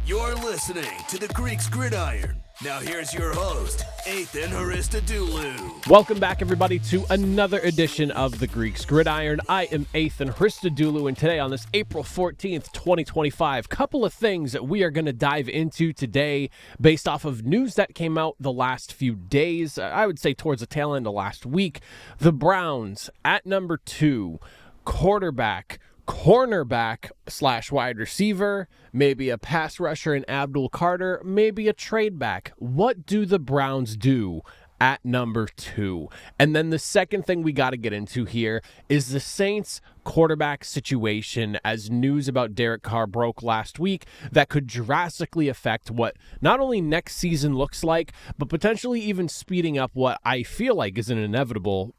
You're listening to the Greeks Gridiron. Now here's your host, Ethan Hristodoulou. Welcome back, everybody, to another edition of the Greeks Gridiron. I am Ethan Hristodoulou, and today on this April 14th, 2025, couple of things that we are going to dive into today based off of news that came out the last few days. I would say towards the tail end of last week. The Browns at number 2, quarterback, cornerback / wide receiver, maybe a pass rusher in Abdul Carter, maybe a trade back. What do the Browns do at number 2? And then the second thing we got to get into here is the Saints quarterback situation, as news about Derek Carr broke last week that could drastically affect what not only next season looks like, but potentially even speeding up what I feel like is an inevitable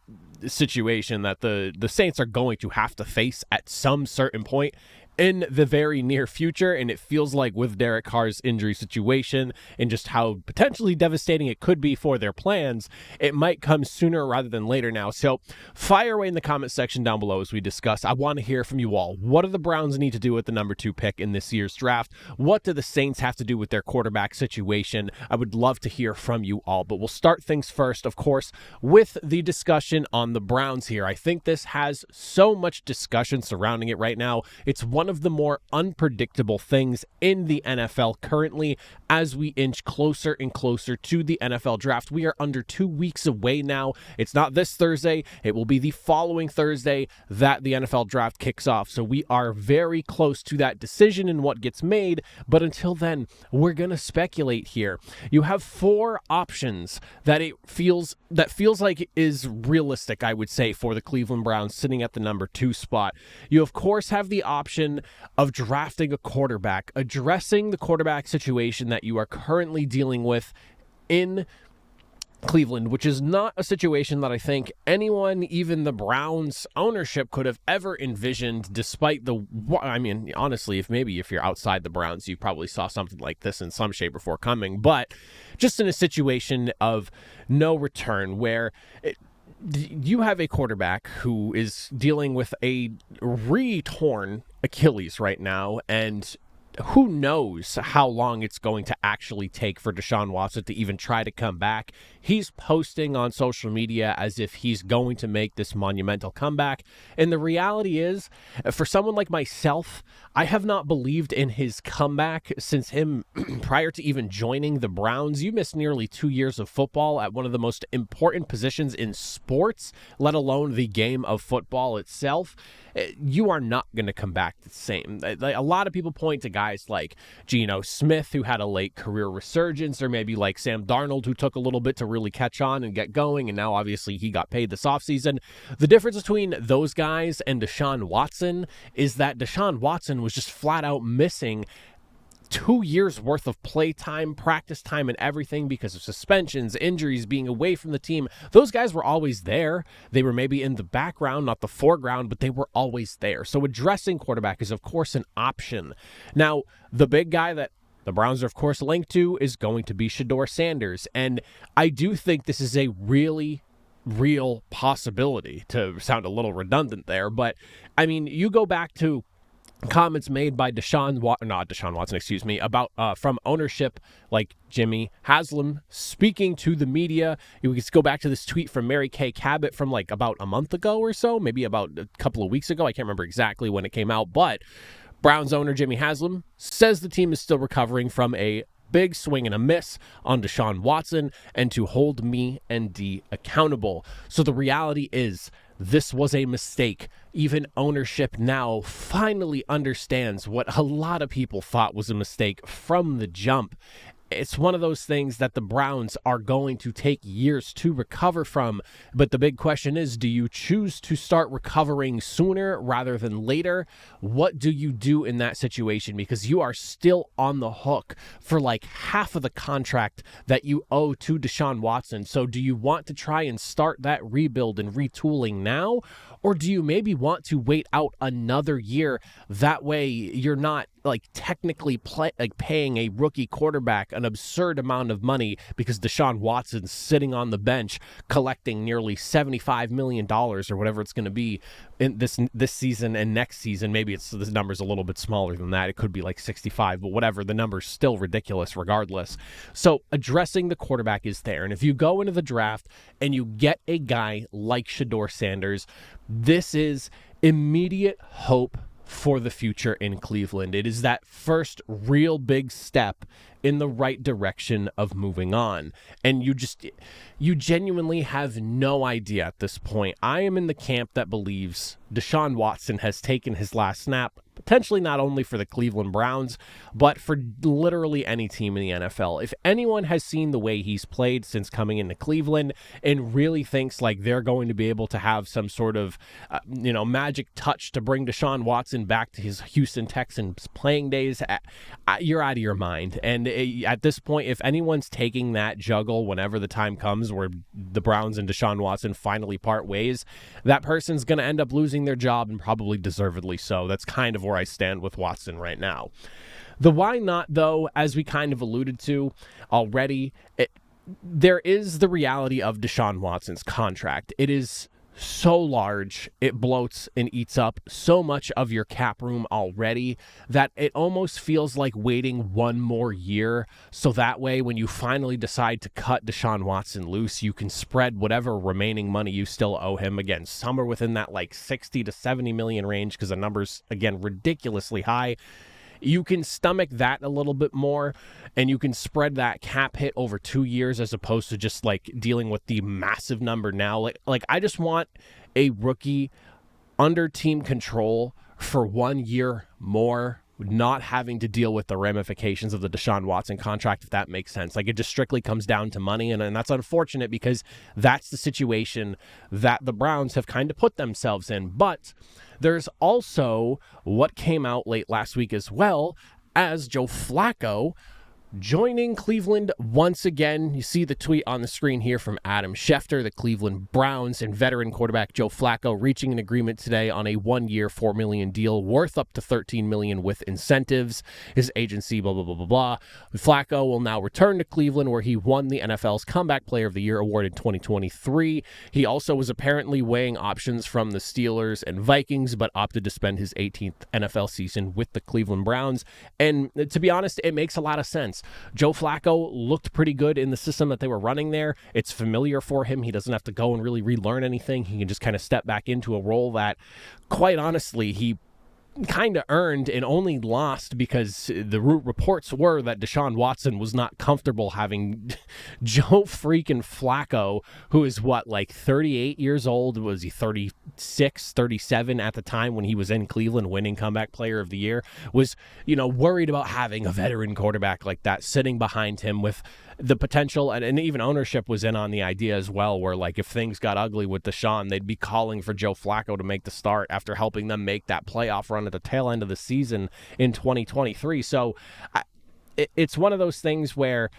situation that the Saints are going to have to face at some certain point in the very near future. And it feels like with Derek Carr's injury situation and just how potentially devastating it could be for their plans, it might come sooner rather than later now. So fire away in the comment section down below as we discuss. I want to hear from you all. What do the Browns need to do with the number 2 pick in this year's draft? What do the Saints have to do with their quarterback situation? I would love to hear from you all, but we'll start things first, of course, with the discussion on the Browns here. I think this has so much discussion surrounding it right now. It's one of the more unpredictable things in the NFL currently as we inch closer and closer to the NFL draft. We are under 2 weeks away now. It's not this Thursday. It will be the following Thursday that the NFL draft kicks off. So we are very close to that decision and what gets made. But until then, we're going to speculate here. You have 4 options that feels like is realistic, I would say, for the Cleveland Browns sitting at the number 2 spot. You, of course, have the option of drafting a quarterback, addressing the quarterback situation that you are currently dealing with in Cleveland, which is not a situation that I think anyone, even the Browns ownership, could have ever envisioned, despite honestly, if you're outside the Browns, you probably saw something like this in some shape or form coming, but just in a situation of no return where you have a quarterback who is dealing with a re-torn Achilles right now, and who knows how long it's going to actually take for Deshaun Watson to even try to come back. He's posting on social media as if he's going to make this monumental comeback. And the reality is, for someone like myself, I have not believed in his comeback since him prior to even joining the Browns. You missed nearly 2 years of football at one of the most important positions in sports, let alone the game of football itself. You are not going to come back the same. A lot of people point to guys like Geno Smith, who had a late career resurgence, or maybe like Sam Darnold, who took a little bit to really catch on and get going, and now obviously he got paid this offseason. The difference between those guys and Deshaun Watson is that Deshaun Watson was just flat out missing 2 years worth of play time, practice time, and everything because of suspensions, injuries, being away from the team. Those guys were always there. They were maybe in the background, not the foreground, but they were always there. So addressing quarterback is, of course, an option. Now, the big guy that the Browns are, of course, linked to is going to be Shedeur Sanders. And I do think this is a really real possibility, to sound a little redundant there. But, I mean, you go back to comments made by from ownership like Jimmy Haslam speaking to the media. You can go back to this tweet from Mary Kay Cabot from like about a month ago or so, maybe about a couple of weeks ago. I can't remember exactly when it came out, but Browns owner Jimmy Haslam says the team is still recovering from a big swing and a miss on Deshaun Watson and to hold me and D accountable. So the reality is, this was a mistake. Even ownership now finally understands what a lot of people thought was a mistake from the jump. It's one of those things that the Browns are going to take years to recover from. But the big question is, do you choose to start recovering sooner rather than later? What do you do in that situation? Because you are still on the hook for like half of the contract that you owe to Deshaun Watson. So do you want to try and start that rebuild and retooling now? Or do you maybe want to wait out another year? That way you're not technically paying a rookie quarterback an absurd amount of money because Deshaun Watson's sitting on the bench collecting nearly $75 million or whatever it's going to be in this season and next season. Maybe this number's a little bit smaller than that. It could be like 65, but whatever. The number's still ridiculous regardless. So addressing the quarterback is there. And if you go into the draft and you get a guy like Shedeur Sanders, this is immediate hope for the future in Cleveland. It is that first real big step in the right direction of moving on. And you genuinely have no idea at this point. I am in the camp that believes Deshaun Watson has taken his last snap, potentially not only for the Cleveland Browns, but for literally any team in the NFL. If anyone has seen the way he's played since coming into Cleveland and really thinks like they're going to be able to have some sort of, magic touch to bring Deshaun Watson back to his Houston Texans playing days, you're out of your mind. And at this point, if anyone's taking that juggle whenever the time comes where the Browns and Deshaun Watson finally part ways, that person's going to end up losing their job, and probably deservedly so. That's kind of where I stand with Watson right now. The why not, though, as we kind of alluded to already, there is the reality of Deshaun Watson's contract. It is so large, it bloats and eats up so much of your cap room already that it almost feels like waiting one more year, so that way when you finally decide to cut Deshaun Watson loose, you can spread whatever remaining money you still owe him. Again, somewhere within that like 60 to 70 million range, because the number's, again, ridiculously high. You can stomach that a little bit more, and you can spread that cap hit over 2 years as opposed to just like dealing with the massive number now. Like I just want a rookie under team control for 1 year more, not having to deal with the ramifications of the Deshaun Watson contract, if that makes sense. Like, it just strictly comes down to money, and that's unfortunate because that's the situation that the Browns have kind of put themselves in. But there's also what came out late last week as well, as Joe Flacco joining Cleveland once again. You see the tweet on the screen here from Adam Schefter. The Cleveland Browns and veteran quarterback Joe Flacco reaching an agreement today on a 1-year, $4 million deal worth up to $13 million with incentives. His agency, blah, blah, blah, blah, blah. Flacco will now return to Cleveland, where he won the NFL's Comeback Player of the Year award in 2023. He also was apparently weighing options from the Steelers and Vikings, but opted to spend his 18th NFL season with the Cleveland Browns. And to be honest, it makes a lot of sense. Joe Flacco looked pretty good in the system that they were running there. It's familiar for him. He doesn't have to go and really relearn anything. He can just kind of step back into a role that, quite honestly, he kind of earned and only lost because the reports were that Deshaun Watson was not comfortable having Joe freaking Flacco, who is like 38 years old. Was he 36, 37 at the time when he was in Cleveland winning Comeback Player of the Year? Was, worried about having a veteran quarterback like that sitting behind him with the potential, and even ownership was in on the idea as well, where like if things got ugly with Deshaun, they'd be calling for Joe Flacco to make the start after helping them make that playoff run at the tail end of the season in 2023. So it's one of those things where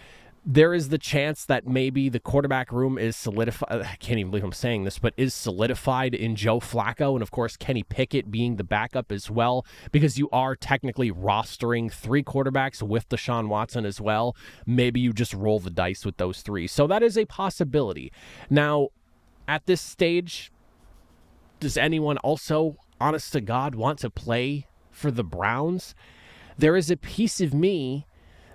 there is the chance that maybe the quarterback room is solidified. I can't even believe I'm saying this, but is solidified in Joe Flacco. And of course, Kenny Pickett being the backup as well, because you are technically rostering 3 quarterbacks with Deshaun Watson as well. Maybe you just roll the dice with those 3. So that is a possibility. Now, at this stage, does anyone also, honest to God, want to play for the Browns? There is a piece of me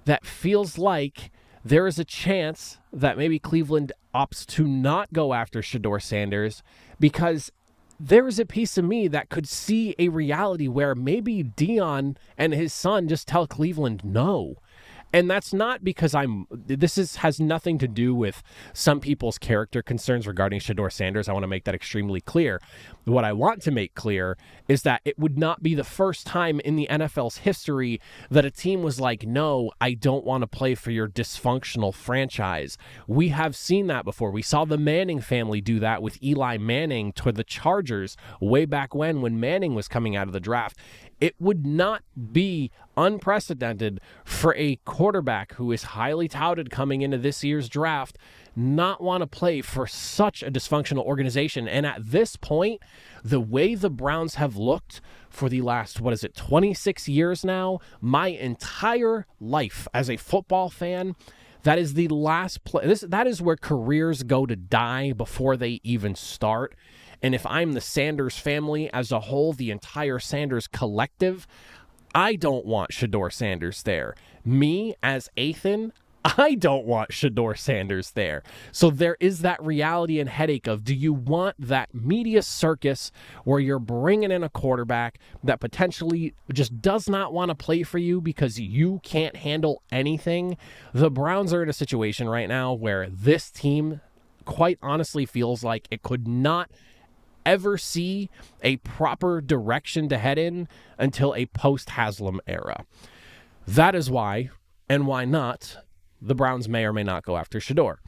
that feels like there is a chance that maybe Cleveland opts to not go after Shedeur Sanders, because there is a piece of me that could see a reality where maybe Dion and his son just tell Cleveland no. And that's not because has nothing to do with some people's character concerns regarding Shedeur Sanders. I want to make that extremely clear. What I want to make clear is that it would not be the first time in the NFL's history that a team was like, no, I don't want to play for your dysfunctional franchise. We have seen that before. We saw the Manning family do that with Eli Manning to the Chargers way back when Manning was coming out of the draft. It would not be unprecedented for a quarterback who is highly touted coming into this year's draft not want to play for such a dysfunctional organization. And at this point, the way the Browns have looked for the last, 26 years now, my entire life as a football fan, that is the last play. That is where careers go to die before they even start. And if I'm the Sanders family as a whole, the entire Sanders collective, I don't want Shedeur Sanders there. Me as Ethan, I don't want Shedeur Sanders there. So there is that reality and headache of, do you want that media circus where you're bringing in a quarterback that potentially just does not want to play for you because you can't handle anything? The Browns are in a situation right now where this team quite honestly feels like it could not ever see a proper direction to head in until a post-Haslam era. That is why, and why not, the Browns may or may not go after Shedeur.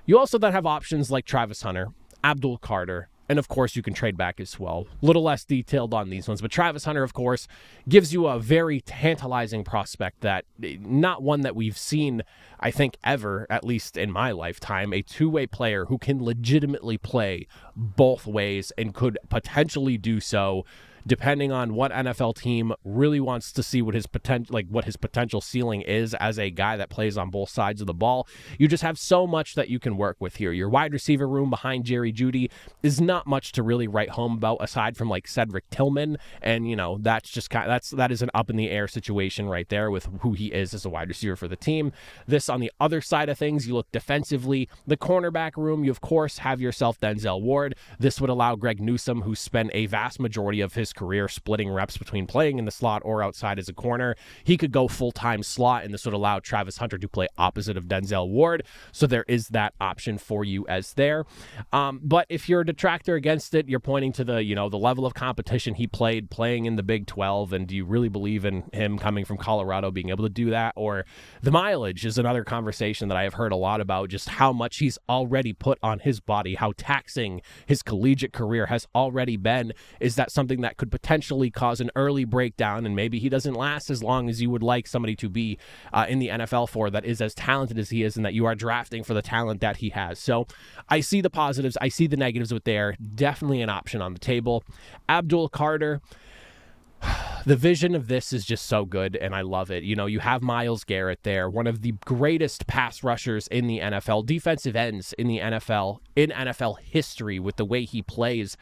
You also then have options like Travis Hunter, Abdul Carter, and of course you can trade back as well. A little less detailed on these ones, but Travis Hunter, of course, gives you a very tantalizing prospect that, not one that we've seen, I think, ever, at least in my lifetime, a two-way player who can legitimately play both ways and could potentially do so depending on what NFL team really wants to see what his potential ceiling is as a guy that plays on both sides of the ball. You just have so much that you can work with here. Your wide receiver room behind Jerry Jeudy is not much to really write home about aside from like Cedric Tillman, and that's just that is an up in the air situation right there with who he is as a wide receiver for the team. This on the other side of things, you look defensively, the cornerback room, you of course have yourself Denzel Ward. This would allow Greg Newsome, who spent a vast majority of his career splitting reps between playing in the slot or outside as a corner. He could go full-time slot, and this would allow Travis Hunter to play opposite of Denzel Ward. So there is that option for you as there. But if you're a detractor against it, you're pointing to the level of competition he playing in the Big 12, and do you really believe in him coming from Colorado being able to do that? Or the mileage is another conversation that I have heard a lot about, just how much he's already put on his body, how taxing his collegiate career has already been. Is that something that could potentially cause an early breakdown, and maybe he doesn't last as long as you would like somebody to be in the NFL for, that is as talented as he is, and that you are drafting for the talent that he has? So I see the positives, I see the negatives with there. Definitely an option on the table. Abdul Carter, the vision of this is just so good, and I love it. You have Myles Garrett there, one of the greatest pass rushers in the NFL, defensive ends in the NFL, in NFL history with the way he plays.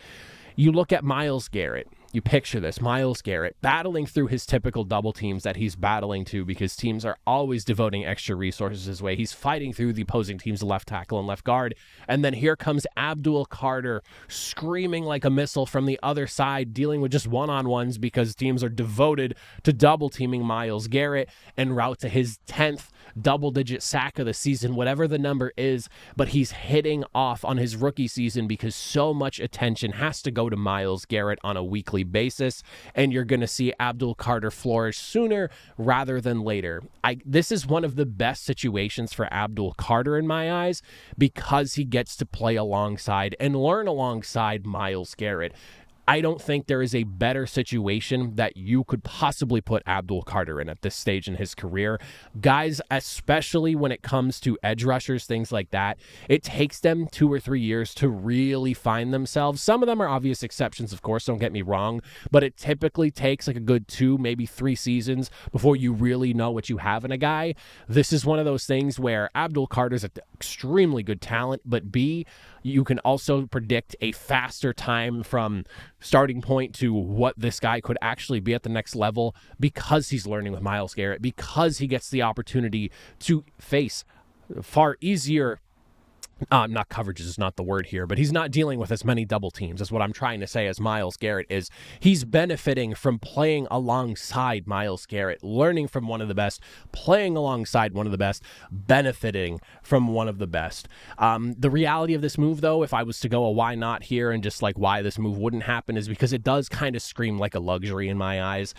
You look at Myles Garrett, you picture this, Myles Garrett battling through his typical double teams that he's battling to because teams are always devoting extra resources his way. He's fighting through the opposing team's left tackle and left guard. And then here comes Abdul Carter screaming like a missile from the other side, dealing with just one-on-ones because teams are devoted to double teaming Myles Garrett en route to his 10th double-digit sack of the season, whatever the number is, but he's hitting off on his rookie season because so much attention has to go to Myles Garrett on a weekly basis, and you're going to see Abdul Carter flourish sooner rather than later. This is one of the best situations for Abdul Carter in my eyes because he gets to play alongside and learn alongside Myles Garrett. I don't think there is a better situation that you could possibly put Abdul Carter in at this stage in his career. Guys, especially when it comes to edge rushers, things like that, it takes them 2 or 3 years to really find themselves. Some of them are obvious exceptions, of course, don't get me wrong, but it typically takes like a good 2, maybe 3 seasons before you really know what you have in a guy. This is one of those things where Abdul Carter's an extremely good talent, but B, you can also predict a faster time from starting point to what this guy could actually be at the next level because he's learning with Myles Garrett, because he gets the opportunity to face far easier not coverages is not the word here, but he's not dealing with as many double teams is what I'm trying to say as Myles Garrett is. He's benefiting from playing alongside Myles Garrett, learning from one of the best, playing alongside one of the best, benefiting from one of the best. The reality of this move, though, if I was to go a why not here and just like why this move wouldn't happen, is because it does kind of scream like a luxury in my eyes.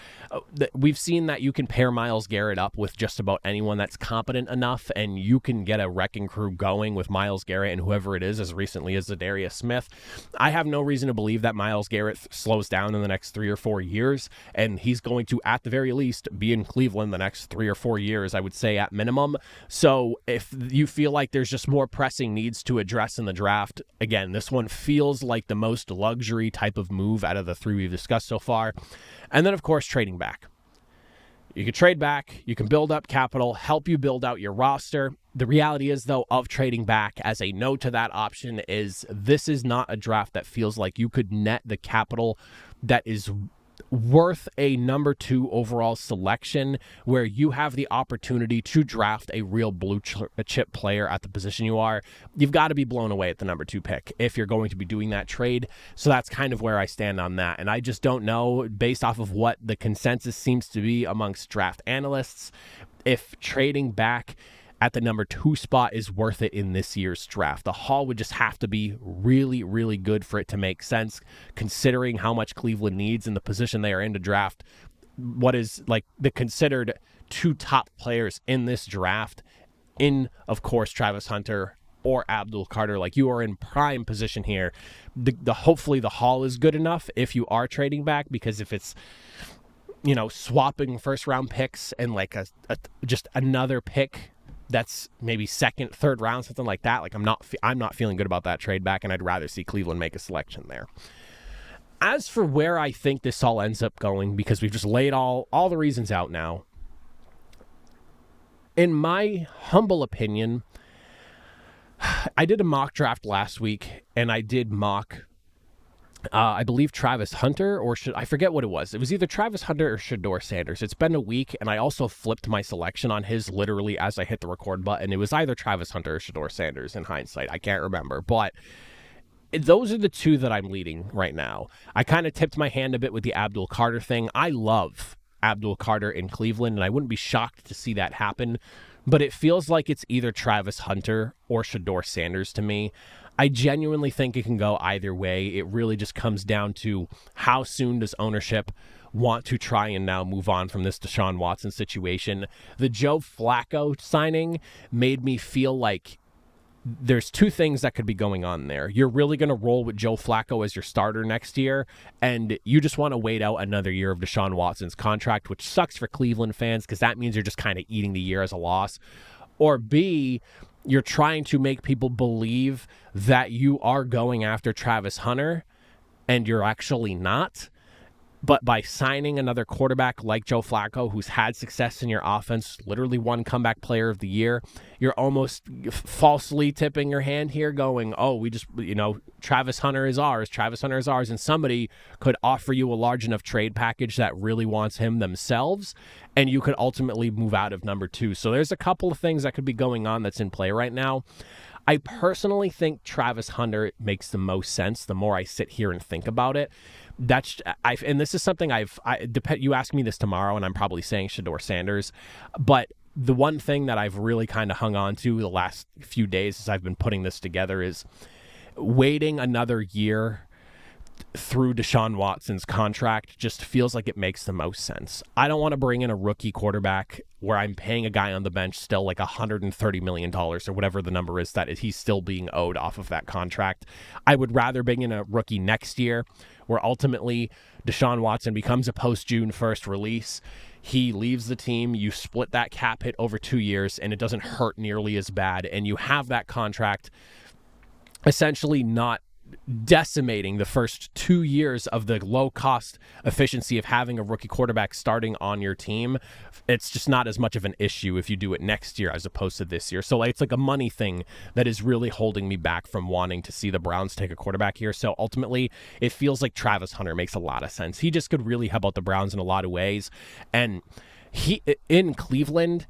We've seen that you can pair Myles Garrett up with just about anyone that's competent enough, and you can get a wrecking crew going with Myles Garrett and whoever it is as recently as Zadarius Smith. I have no reason to believe that Myles Garrett slows down in the next 3 or 4 years, and he's going to, at the very least, be in Cleveland the next 3 or 4 years, I would say, at minimum. So if you feel like there's just more pressing needs to address in the draft, again, this one feels like the most luxury type of move out of the 3 we've discussed so far. And then, of course, trading back. You can trade back, you can build up capital, help you build out your roster. The reality is, though, of trading back as a no to that option is this is not a draft that feels like you could net the capital that is worth a number 2 overall selection, where you have the opportunity to draft a real blue chip player at the position you are. You've got to be blown away at the number 2 pick if you're going to be doing that trade. So that's kind of where I stand on that. And I just don't know, based off of what the consensus seems to be amongst draft analysts, if trading back at the number 2 spot is worth it in this year's draft. The haul would just have to be really, really good for it to make sense, considering how much Cleveland needs in the position they are in to draft what is like the considered 2 top players in this draft, in, of course, Travis Hunter or Abdul Carter. Like, you are in prime position here. Hopefully the haul is good enough if you are trading back, because if it's, you know, swapping first round picks and like just another pick that's maybe second, third round, something like that, like I'm not feeling good about that trade back, and I'd rather see Cleveland make a selection there. As for where I think this all ends up going, because we've just laid all the reasons out now, in my humble opinion, I did a mock draft last week, and I did mock I believe Travis Hunter, or I forget what it was. It was either Travis Hunter or Shedeur Sanders. It's been a week, and I also flipped my selection on his literally as I hit the record button. It was either Travis Hunter or Shedeur Sanders in hindsight. I can't remember, but those are the 2 that I'm leading right now. I kind of tipped my hand a bit with the Abdul Carter thing. I love Abdul Carter in Cleveland, and I wouldn't be shocked to see that happen, but it feels like it's either Travis Hunter or Shedeur Sanders to me. I genuinely think it can go either way. It really just comes down to how soon does ownership want to try and now move on from this Deshaun Watson situation. The Joe Flacco signing made me feel like there's 2 things that could be going on there. You're really going to roll with Joe Flacco as your starter next year, and you just want to wait out another year of Deshaun Watson's contract, which sucks for Cleveland fans because that means you're just kind of eating the year as a loss. Or B, you're trying to make people believe that you are going after Travis Hunter, and you're actually not. But by signing another quarterback like Joe Flacco, who's had success in your offense, literally won comeback player of the year, you're almost falsely tipping your hand here going, oh, we just, you know, Travis Hunter is ours, and somebody could offer you a large enough trade package that really wants him themselves, and you could ultimately move out of number 2. So there's a couple of things that could be going on that's in play right now. I personally think Travis Hunter makes the most sense the more I sit here and think about it. And this is something you ask me this tomorrow, and I'm probably saying Shedeur Sanders, but the one thing that I've really kind of hung on to the last few days as I've been putting this together is waiting another year through Deshaun Watson's contract just feels like it makes the most sense. I don't want to bring in a rookie quarterback where I'm paying a guy on the bench still like $130 million or whatever the number is that he's still being owed off of that contract. I would rather bring in a rookie next year where ultimately Deshaun Watson becomes a post-June 1st release. He leaves the team, you split that cap hit over 2 years, and it doesn't hurt nearly as bad, and you have that contract essentially not decimating the first 2 years of the low-cost efficiency of having a rookie quarterback starting on your team. It's just not as much of an issue if you do it next year as opposed to this year. So it's like a money thing that is really holding me back from wanting to see the Browns take a quarterback here. So ultimately, it feels like Travis Hunter makes a lot of sense. He just could really help out the Browns in a lot of ways. And he in Cleveland,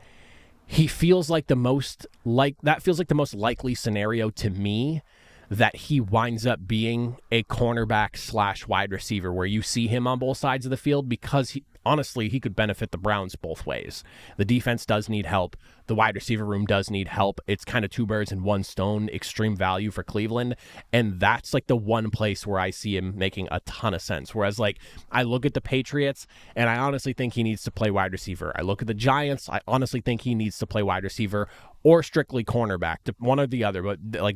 he feels like the most likely scenario to me that he winds up being a cornerback / wide receiver where you see him on both sides of the field, because honestly, he could benefit the Browns both ways. The defense does need help. the wide receiver room does need help. It's kind of two birds in one stone, extreme value for Cleveland. And that's like the one place where I see him making a ton of sense. Whereas like I look at the Patriots and I honestly think he needs to play wide receiver. I look at the Giants. I honestly think he needs to play wide receiver or strictly cornerback, one or the other. But like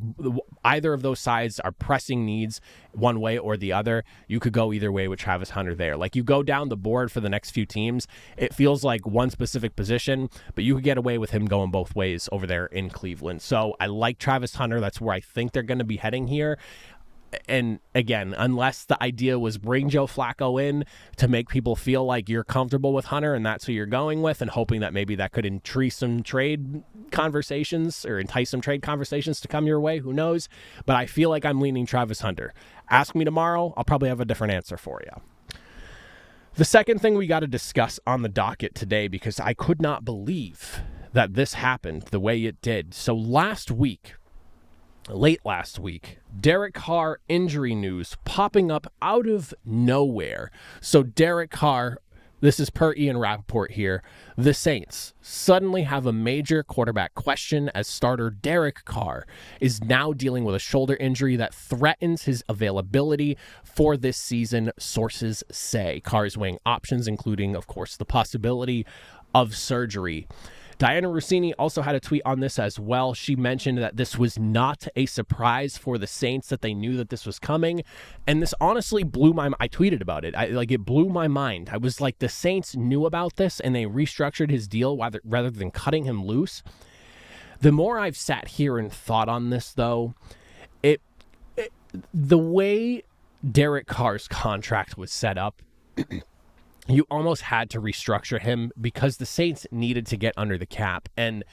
either of those sides are pressing needs one way or the other. You could go either way with Travis Hunter there. Like you go down the board for the next few teams, it feels like one specific position, but you could get away with him going both ways over there in Cleveland. So I like Travis Hunter. That's where I think they're going to be heading here. And again, unless the idea was bring Joe Flacco in to make people feel like you're comfortable with Hunter and that's who you're going with, and hoping that maybe that could entice some trade conversations to come your way, who knows? But I feel like I'm leaning Travis Hunter. Ask me tomorrow, I'll probably have a different answer for you. The second thing we got to discuss on the docket today, because I could not believe that this happened the way it did. So late last week, Derek Carr injury news popping up out of nowhere. So Derek Carr, this is per Ian Rappaport here, the Saints suddenly have a major quarterback question as starter Derek Carr is now dealing with a shoulder injury that threatens his availability for this season, sources say. Carr is weighing options, including, of course, the possibility of surgery. Diana Rossini also had a tweet on this as well. She mentioned that this was not a surprise for the Saints, that they knew that this was coming. And this honestly blew my mind. I tweeted about it. It blew my mind. I was like, the Saints knew about this and they restructured his deal rather than cutting him loose. The more I've sat here and thought on this, though, the way Derek Carr's contract was set up, you almost had to restructure him because the Saints needed to get under the cap. And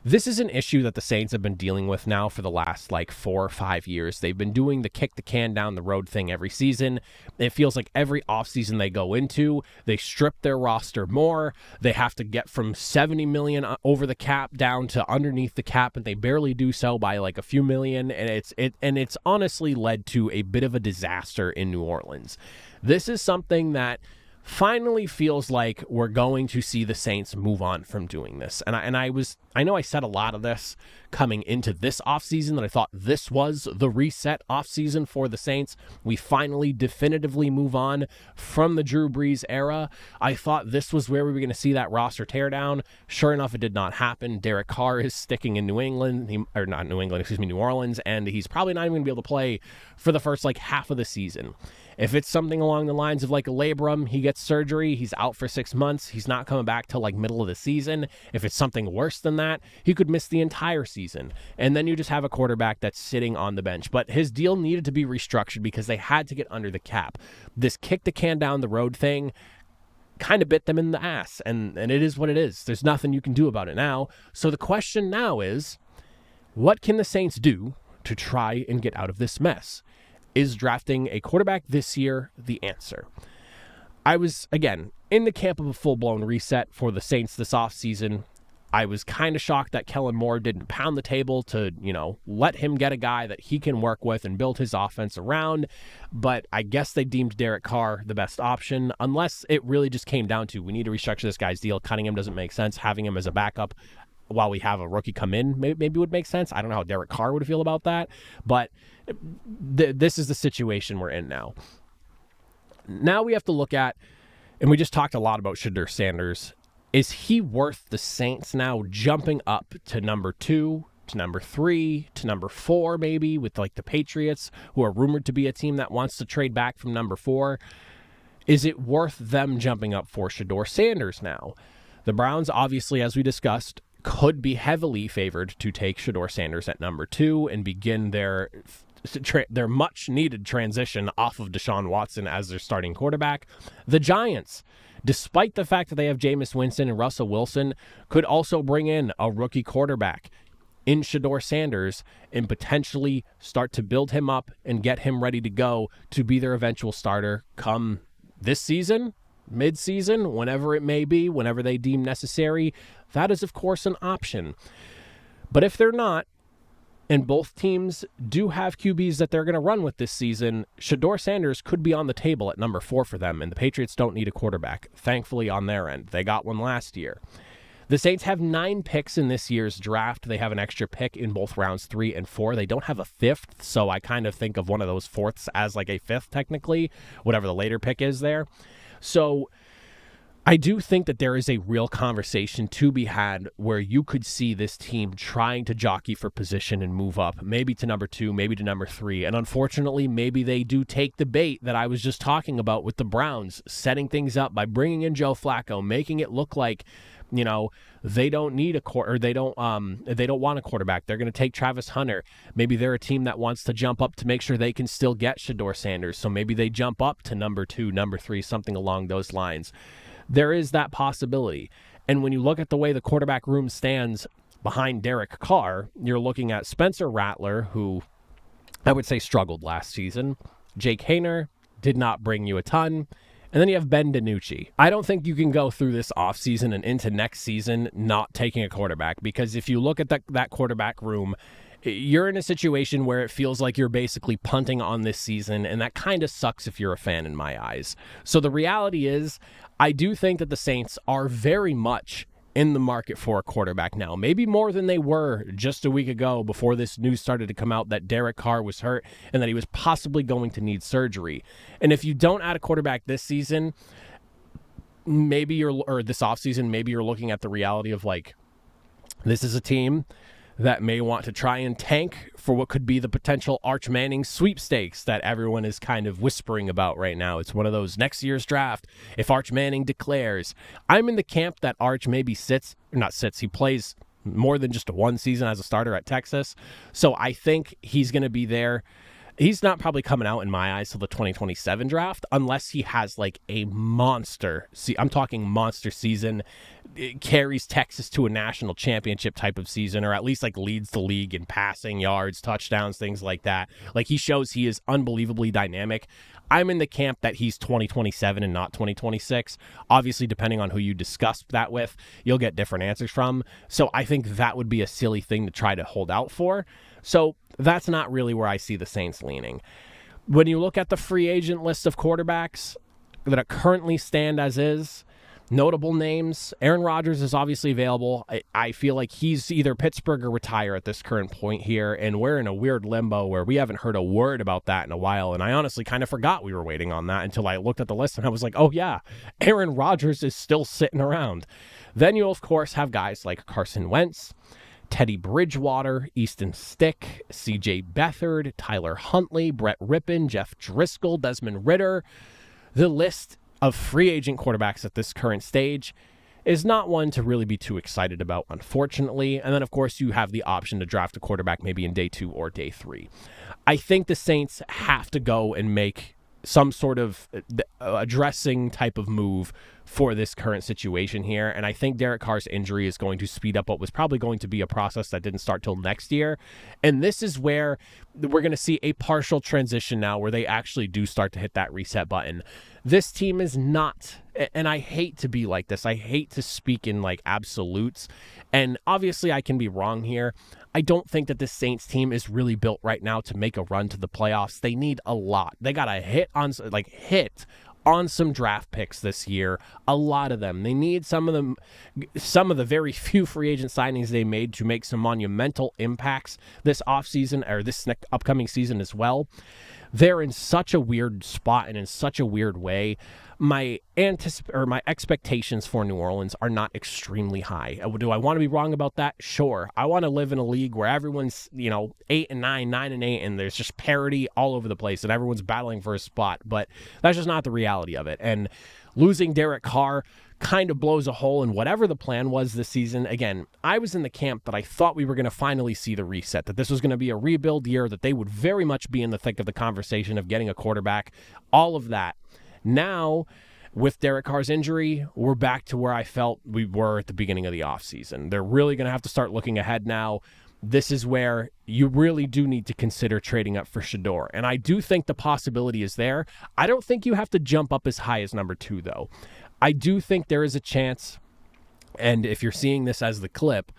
this is an issue that the Saints have been dealing with now for the last 4 or 5 years. They've been doing the kick the can down the road thing every season. It feels like every offseason they go into, they strip their roster more. They have to get from $70 million over the cap down to underneath the cap, and they barely do so by a few million. And it's honestly led to a bit of a disaster in New Orleans. This is something that finally feels like we're going to see the Saints move on from doing this. And I know I said a lot of this coming into this offseason, that I thought this was the reset offseason for the Saints. We finally definitively move on from the Drew Brees era. I thought this was where we were going to see that roster tear down. Sure enough, it did not happen. Derek Carr is sticking in New Orleans, and he's probably not even going to be able to play for the first half of the season. If it's something along the lines of a labrum, he gets surgery, he's out for 6 months, he's not coming back till middle of the season. If it's something worse than that, he could miss the entire season. And then you just have a quarterback that's sitting on the bench. But his deal needed to be restructured because they had to get under the cap. This kick the can down the road thing kind of bit them in the ass, and it is what it is. There's nothing you can do about it now. So the question now is, what can the Saints do to try and get out of this mess? Is drafting a quarterback this year the answer? I was, again, in the camp of a full-blown reset for the Saints this offseason. I was kind of shocked that Kellen Moore didn't pound the table to, let him get a guy that he can work with and build his offense around. But I guess they deemed Derek Carr the best option, unless it really just came down to, we need to restructure this guy's deal. Cutting him doesn't make sense. Having him as a backup while we have a rookie come in maybe would make sense. I don't know how Derek Carr would feel about that, but this is the situation we're in now. Now we have to look at, and we just talked a lot about Shedeur Sanders. Is he worth the Saints now jumping up to number 2, to number 3, to number 4 maybe, with the Patriots, who are rumored to be a team that wants to trade back from number 4? Is it worth them jumping up for Shedeur Sanders now? The Browns, obviously, as we discussed, could be heavily favored to take Shedeur Sanders at number 2 and begin their much-needed transition off of Deshaun Watson as their starting quarterback. The Giants, despite the fact that they have Jameis Winston and Russell Wilson, could also bring in a rookie quarterback in Shedeur Sanders and potentially start to build him up and get him ready to go to be their eventual starter come this season, mid-season, whenever it may be, whenever they deem necessary. That is, of course, an option. But if they're not, and both teams do have QBs that they're going to run with this season, Shedeur Sanders could be on the table at number 4 for them, and the Patriots don't need a quarterback, thankfully, on their end. They got one last year. The Saints have 9 picks in this year's draft. They have an extra pick in both rounds 3 and 4. They don't have a 5th, so I kind of think of one of those 4ths as like a 5th technically, whatever the later pick is there. So I do think that there is a real conversation to be had where you could see this team trying to jockey for position and move up, maybe to number 2, maybe to number 3. And unfortunately, maybe they do take the bait that I was just talking about with the Browns, setting things up by bringing in Joe Flacco, making it look like, you know, they don't need a or they don't want a quarterback. They're going to take Travis Hunter. Maybe they're a team that wants to jump up to make sure they can still get Shedeur Sanders. So maybe they jump up to number 2, number 3, something along those lines. There is that possibility. And when you look at the way the quarterback room stands behind Derek Carr, you're looking at Spencer Rattler, who I would say struggled last season. Jake Haener did not bring you a ton. And then you have Ben DiNucci. I don't think you can go through this offseason and into next season not taking a quarterback, because if you look at that quarterback room, you're in a situation where it feels like you're basically punting on this season, and that kind of sucks if you're a fan in my eyes. So the reality is, I do think that the Saints are very much in the market for a quarterback now, maybe more than they were just a week ago before this news started to come out that Derek Carr was hurt and that he was possibly going to need surgery. And if you don't add a quarterback this season, or this offseason, maybe you're looking at the reality of like, this is a team that may want to try and tank for what could be the potential Arch Manning sweepstakes that everyone is kind of whispering about right now. It's one of those next year's draft. If Arch Manning declares, I'm in the camp that Arch maybe he plays more than just one season as a starter at Texas. So I think he's going to be there. He's not probably coming out in my eyes till the 2027 draft unless he has like a monster. I'm talking monster season. It carries Texas to a national championship type of season, or at least like leads the league in passing yards, touchdowns, things like that. Like he shows he is unbelievably dynamic. I'm in the camp that he's 2027 and not 2026. Obviously, depending on who you discuss that with, you'll get different answers from. So I think that would be a silly thing to try to hold out for. So that's not really where I see the Saints leaning. When you look at the free agent list of quarterbacks that currently stand as is, notable names, Aaron Rodgers is obviously available. I feel like he's either Pittsburgh or retire at this current point here, and we're in a weird limbo where we haven't heard a word about that in a while, and I honestly kind of forgot we were waiting on that until I looked at the list and I was like, oh yeah, Aaron Rodgers is still sitting around. Then you'll, of course, have guys like Carson Wentz, Teddy Bridgewater, Easton Stick, C.J. Beathard, Tyler Huntley, Brett Rippon, Jeff Driscoll, Desmond Ridder. The list of free agent quarterbacks at this current stage is not one to really be too excited about, unfortunately. And then, of course, you have the option to draft a quarterback maybe in day 2 or day 3. I think the Saints have to go and make some sort of addressing type of move for this current situation here. And I think Derek Carr's injury is going to speed up what was probably going to be a process that didn't start till next year. And this is where we're going to see a partial transition now where they actually do start to hit that reset button. This team is not, and I hate to be like this, I hate to speak in like absolutes, and obviously I can be wrong here. I don't think that this Saints team is really built right now to make a run to the playoffs. They need a lot. They got to hit on some draft picks this year, a lot of them. They need some of the very few free agent signings they made to make some monumental impacts this offseason or this upcoming season as well. They're in such a weird spot and in such a weird way. My expectations for New Orleans are not extremely high. Do I want to be wrong about that? Sure. I want to live in a league where everyone's, 8-9, 9-8, and there's just parity all over the place and everyone's battling for a spot. But that's just not the reality of it. And losing Derek Carr kind of blows a hole in whatever the plan was this season. Again, I was in the camp that I thought we were going to finally see the reset, that this was going to be a rebuild year, that they would very much be in the thick of the conversation of getting a quarterback, all of that. Now, with Derek Carr's injury, we're back to where I felt we were at the beginning of the offseason. They're really going to have to start looking ahead now. This is where you really do need to consider trading up for Shedeur. And I do think the possibility is there. I don't think you have to jump up as high as number 2, though. I do think there is a chance, and if you're seeing this as the clip,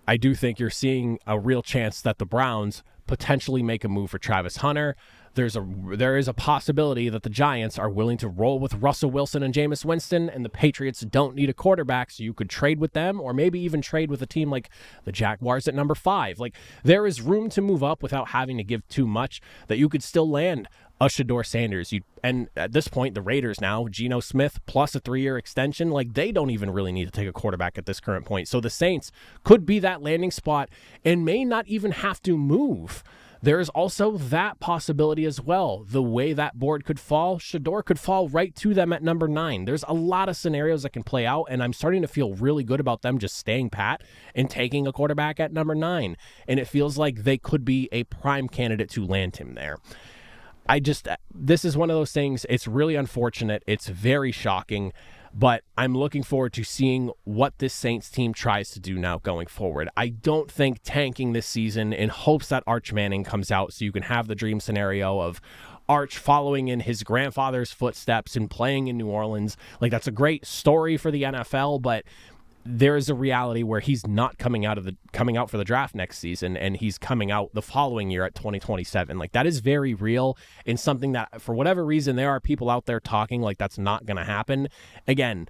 I do think you're seeing a real chance that the Browns potentially make a move for Travis Hunter. there is a possibility that the Giants are willing to roll with Russell Wilson and Jameis Winston, and the Patriots don't need a quarterback, so you could trade with them, or maybe even trade with a team like the Jaguars at number 5. Like, there is room to move up without having to give too much, that you could still land a Shedeur Sanders. And at this point, the Raiders now, Geno Smith plus a 3-year extension, like, they don't even really need to take a quarterback at this current point. So the Saints could be that landing spot and may not even have to move. There is also that possibility as well. The way that board could fall, Shedeur could fall right to them at number 9. There's a lot of scenarios that can play out, and I'm starting to feel really good about them just staying pat and taking a quarterback at number 9. And it feels like they could be a prime candidate to land him there. This is one of those things. It's really unfortunate. It's very shocking. But I'm looking forward to seeing what this Saints team tries to do now going forward. I don't think tanking this season in hopes that Arch Manning comes out so you can have the dream scenario of Arch following in his grandfather's footsteps and playing in New Orleans. Like, that's a great story for the NFL, but there is a reality where he's not coming out for the draft next season, and he's coming out the following year at 2027. Like, that is very real, and something that, for whatever reason, there are people out there talking like that's not going to happen. Again,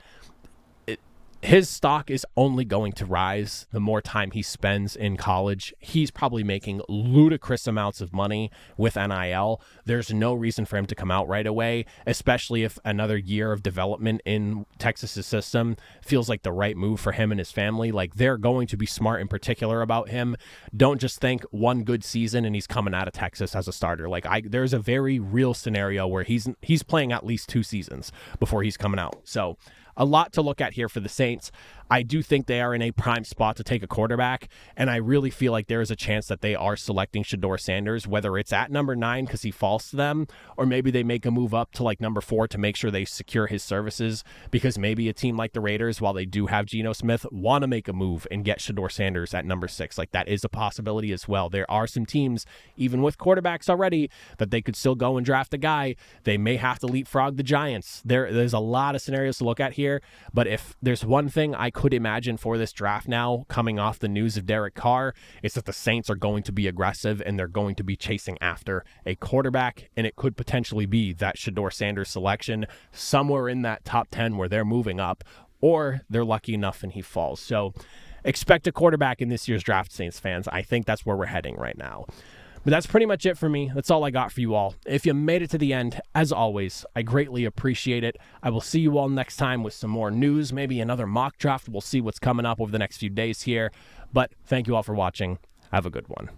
his stock is only going to rise the more time he spends in college. He's probably making ludicrous amounts of money with NIL. There's no reason for him to come out right away, especially if another year of development in Texas's system feels like the right move for him and his family. Like, they're going to be smart in particular about him. Don't just think one good season and he's coming out of Texas as a starter. Like, there's a very real scenario where he's playing at least 2 seasons before he's coming out. So a lot to look at here for the Saints. I do think they are in a prime spot to take a quarterback, and I really feel like there is a chance that they are selecting Shedeur Sanders, whether it's at number 9 because he falls to them, or maybe they make a move up to like number 4 to make sure they secure his services, because maybe a team like the Raiders, while they do have Geno Smith, want to make a move and get Shedeur Sanders at number 6. Like, that is a possibility as well. There are some teams, even with quarterbacks already, that they could still go and draft a guy. They may have to leapfrog the Giants. There's a lot of scenarios to look at here, but if there's one thing I could imagine for this draft now, coming off the news of Derek Carr, is that the Saints are going to be aggressive and they're going to be chasing after a quarterback, and it could potentially be that Shedeur Sanders selection somewhere in that top 10 where they're moving up, or they're lucky enough and he falls. So expect a quarterback in this year's draft, Saints fans. I think that's where we're heading right now. But that's pretty much it for me. That's all I got for you all. If you made it to the end, as always, I greatly appreciate it. I will see you all next time with some more news, maybe another mock draft. We'll see what's coming up over the next few days here. But thank you all for watching. Have a good one.